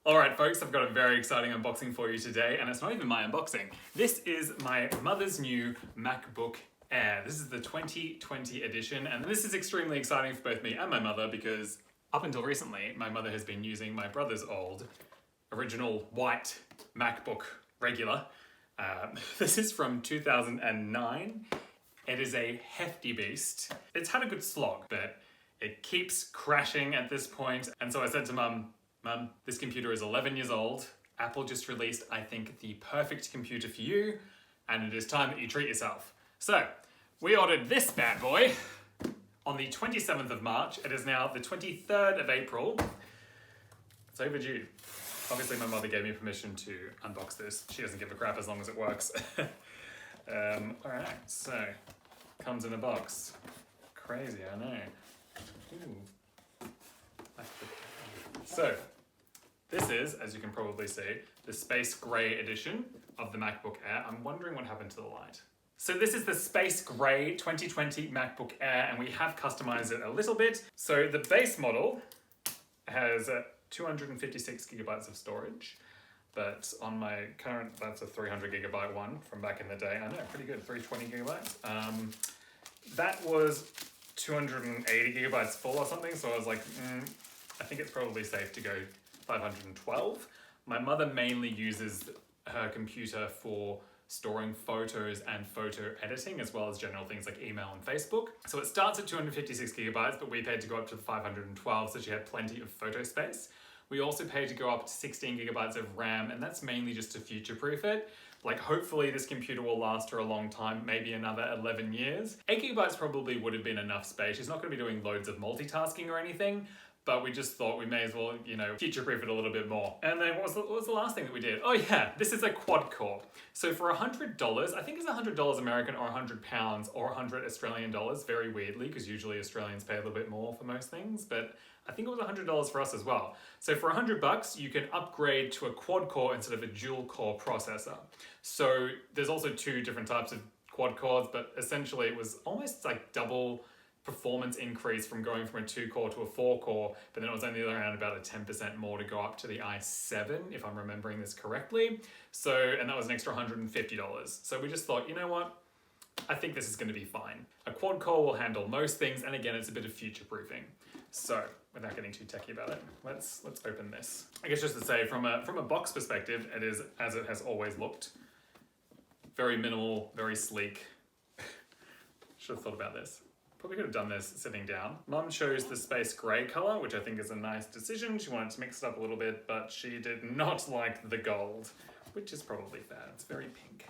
Alright folks, I've got a very exciting unboxing for you today, and it's not even my unboxing. This is my mother's new MacBook Air. This is the 2020 edition, and this is extremely exciting for both me and my mother because up until recently, my mother has been using my brother's old, original white MacBook regular. This is from 2009. It is a hefty beast. It's had a good slog, but it keeps crashing at this point, and so I said to Mum, this computer is 11 years old. Apple just released, I think, the perfect computer for you, and it is time that you treat yourself. So, we ordered this bad boy on the 27th of March. It is now the 23rd of April. It's overdue. Obviously, my mother gave me permission to unbox this. She doesn't give a crap as long as it works. Alright, so, comes in a box. Crazy, I know. Ooh. So, this is, as you can probably see, the Space Grey edition of the MacBook Air. I'm wondering what happened to the light. So this is the Space Grey 2020 MacBook Air, and we have customized it a little bit. So the base model has 256 gigabytes of storage, but on my current, that's a 300 gigabyte one from back in the day. I know, pretty good, 320 gigabytes. That was 280 gigabytes full or something, so I was like, I think it's probably safe to go 512. My mother mainly uses her computer for storing photos and photo editing, as well as general things like email and Facebook. So it starts at 256 gigabytes, but we paid to go up to the 512, so she had plenty of photo space. We also paid to go up to 16 gigabytes of RAM, and that's mainly just to future-proof it. Like, hopefully this computer will last her a long time, maybe another 11 years. 8 gigabytes probably would have been enough space. She's not going to be doing loads of multitasking or anything, but we just thought we may as well, future-proof it a little bit more. And then what was the last thing that we did? Oh yeah, this is a quad core. So for $100, I think it's $100 American or £100 or 100 Australian dollars, very weirdly, because usually Australians pay a little bit more for most things, but I think it was $100 for us as well. So for $100, you can upgrade to a quad core instead of a dual core processor. So there's also two different types of quad cores, but essentially it was almost like double performance increase from going from a 2-core to a 4-core, but then it was only around about a 10% more to go up to the i7, if I'm remembering this correctly. So, and that was an extra $150. So we just thought, you know what? I think this is going to be fine. A quad core will handle most things, and again, it's a bit of future-proofing. So, without getting too techy about it, let's open this. I guess just to say, from a box perspective, it is as it has always looked. Very minimal, very sleek. Should have thought about this. Probably could have done this sitting down. Mum chose the Space Grey color, which I think is a nice decision. She wanted to mix it up a little bit, but she did not like the gold, which is probably fair. It's very pink.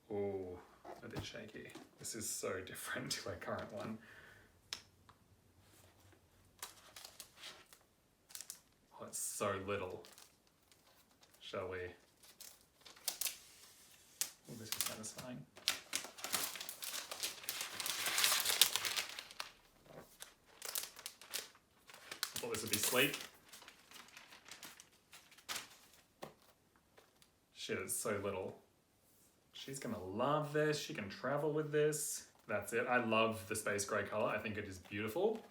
Ooh, a bit shaky. This is so different to our current one. Oh, it's so little. Shall we? Oh, this is satisfying. I thought this would be sleek. Shit, it's so little. She's gonna love this. She can travel with this. That's it. I love the Space Grey color. I think it is beautiful.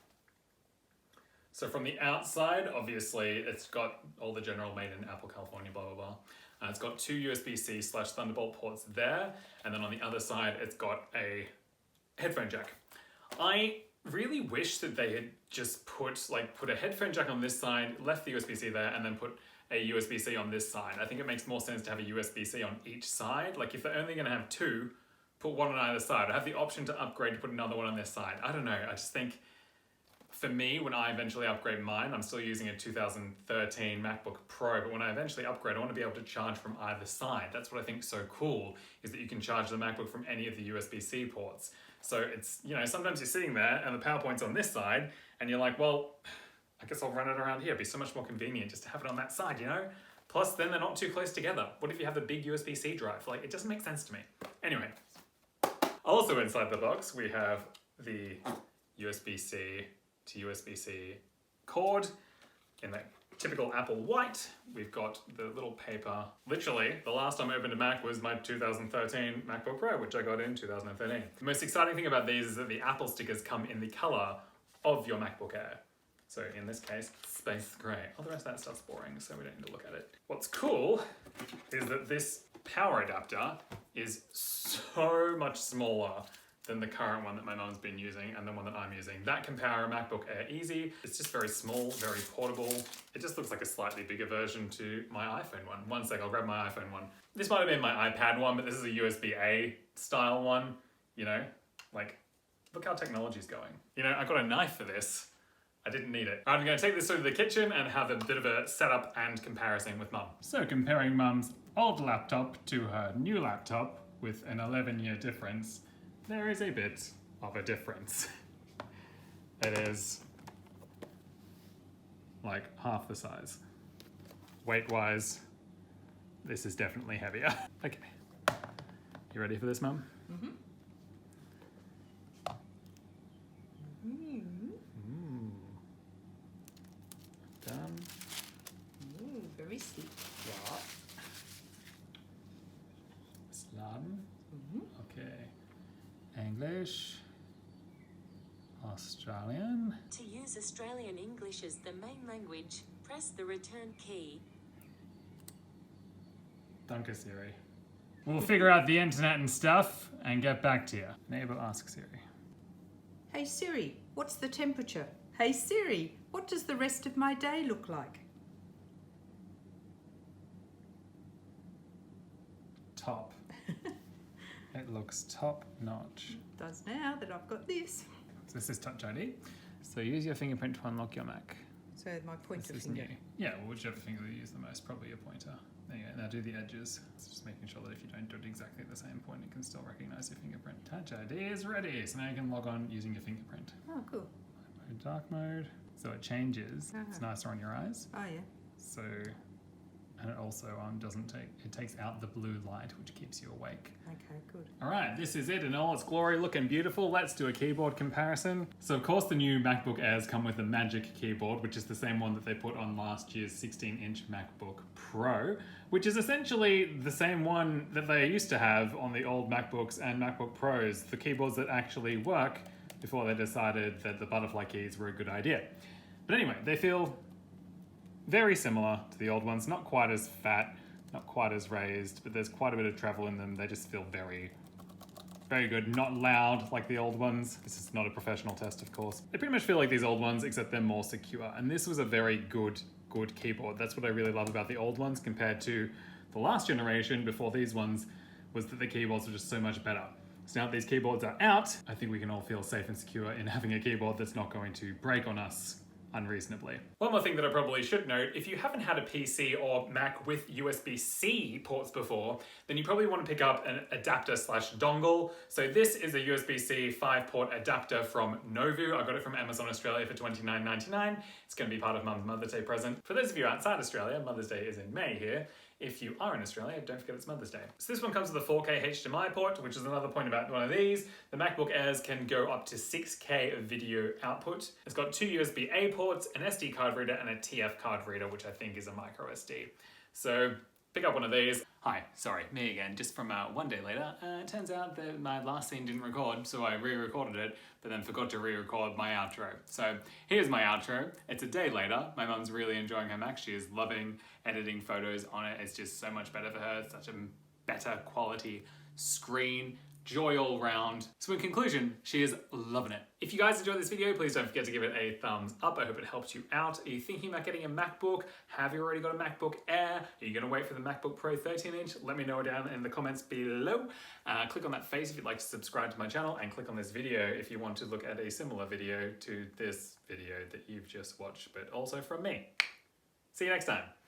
So from the outside, obviously, it's got all the general made in Apple, California, blah, blah, blah. It's got two USB-C/Thunderbolt ports there. And then on the other side, it's got a headphone jack. I really wish that they had just put a headphone jack on this side, left the USB-C there, and then put a USB-C on this side. I think it makes more sense to have a USB-C on each side. Like, if they're only gonna have two, put one on either side. I have the option to upgrade to put another one on this side. I don't know, I just think, for me, when I eventually upgrade mine, I'm still using a 2013 MacBook Pro, but when I eventually upgrade, I want to be able to charge from either side. That's what I think is so cool, is that you can charge the MacBook from any of the USB-C ports. So it's, sometimes you're sitting there and the PowerPoint's on this side, and you're like, well, I guess I'll run it around here. It'd be so much more convenient just to have it on that side, Plus, then they're not too close together. What if you have a big USB-C drive? Like, it doesn't make sense to me. Anyway, also inside the box, we have the USB-C to USB-C cord in that typical Apple white. We've got the little paper. Literally, the last time I opened a Mac was my 2013 MacBook Pro, which I got in 2013. The most exciting thing about these is that the Apple stickers come in the color of your MacBook Air. So in this case, space grey. All the rest of that stuff's boring, so we don't need to look at it. What's cool is that this power adapter is so much smaller than the current one that my mum's been using and the one that I'm using. That can power a MacBook Air easy. It's just very small, very portable. It just looks like a slightly bigger version to my iPhone one. One sec, I'll grab my iPhone one. This might have been my iPad one, but this is a USB-A style one, you know? Like, look how technology's going. You know, I got a knife for this. I didn't need it. I'm gonna take this to the kitchen and have a bit of a setup and comparison with mum. So comparing mum's old laptop to her new laptop with an 11-year difference, there is a bit of a difference. It is like half the size. Weight-wise, this is definitely heavier. Okay, you ready for this, Mum? Mm-hmm. Done. Ooh, very sleek. Ja. Laden. Okay. English. Australian. To use Australian English as the main language, press the return key. Danke, Siri. We'll figure out the internet and stuff and get back to you. Enable Ask Siri. Hey Siri, what's the temperature? Hey Siri, what does the rest of my day look like? Top. It looks top notch. It does now that I've got this. So this is Touch ID. So use your fingerprint to unlock your Mac. So my pointer This is finger. new. Yeah, well, whichever finger you use the most, probably your pointer. There you go. Now do the edges. It's just making sure that if you don't do it exactly at the same point, it can still recognize your fingerprint. Touch ID is ready. So now you can log on using your fingerprint. Oh, cool. Light mode, dark mode. So it changes. It's nicer on your eyes. Oh, yeah. So, and it also it takes out the blue light, which keeps you awake. Okay, good. All right, this is it in all its glory, looking beautiful. Let's do a keyboard comparison. So of course the new MacBook Airs come with the Magic Keyboard, which is the same one that they put on last year's 16-inch MacBook Pro, which is essentially the same one that they used to have on the old MacBooks and MacBook Pros, the keyboards that actually work before they decided that the butterfly keys were a good idea. But anyway, they feel very similar to the old ones, not quite as fat, not quite as raised, but there's quite a bit of travel in them. They just feel very, very good. Not loud like the old ones. This is not a professional test, of course. They pretty much feel like these old ones, except they're more secure. And this was a very good keyboard. That's what I really love about the old ones compared to the last generation before these ones, was that the keyboards were just so much better. So now that these keyboards are out, I think we can all feel safe and secure in having a keyboard that's not going to break on us unreasonably. One more thing that I probably should note, if you haven't had a PC or Mac with USB-C ports before, then you probably want to pick up an adapter slash dongle. So this is a USB-C 5-port adapter from Novu. I got it from Amazon Australia for $29.99. It's going to be part of Mum's Mother's Day present. For those of you outside Australia, Mother's Day is in May here. If you are in Australia, don't forget it's Mother's Day. So this one comes with a 4K HDMI port, which is another point about one of these. The MacBook Airs can go up to 6K video output. It's got 2 USB-A ports, an SD card reader, and a TF card reader, which I think is a micro SD. So pick up one of these. Hi, sorry, me again, just from one day later. It turns out that my last scene didn't record, so I re-recorded it, but then forgot to re-record my outro. So here's my outro. It's a day later. My mum's really enjoying her Mac. She is loving editing photos on it. It's just so much better for her. It's such a better quality screen. Joy all round. So in conclusion, she is loving it. If you guys enjoyed this video, please don't forget to give it a thumbs up. I hope it helps you out. Are you thinking about getting a MacBook? Have you already got a MacBook Air? Are you gonna wait for the MacBook Pro 13-inch? Let me know down in the comments below. Click on that face if you'd like to subscribe to my channel, and click on this video if you want to look at a similar video to this video that you've just watched, but also from me. See you next time.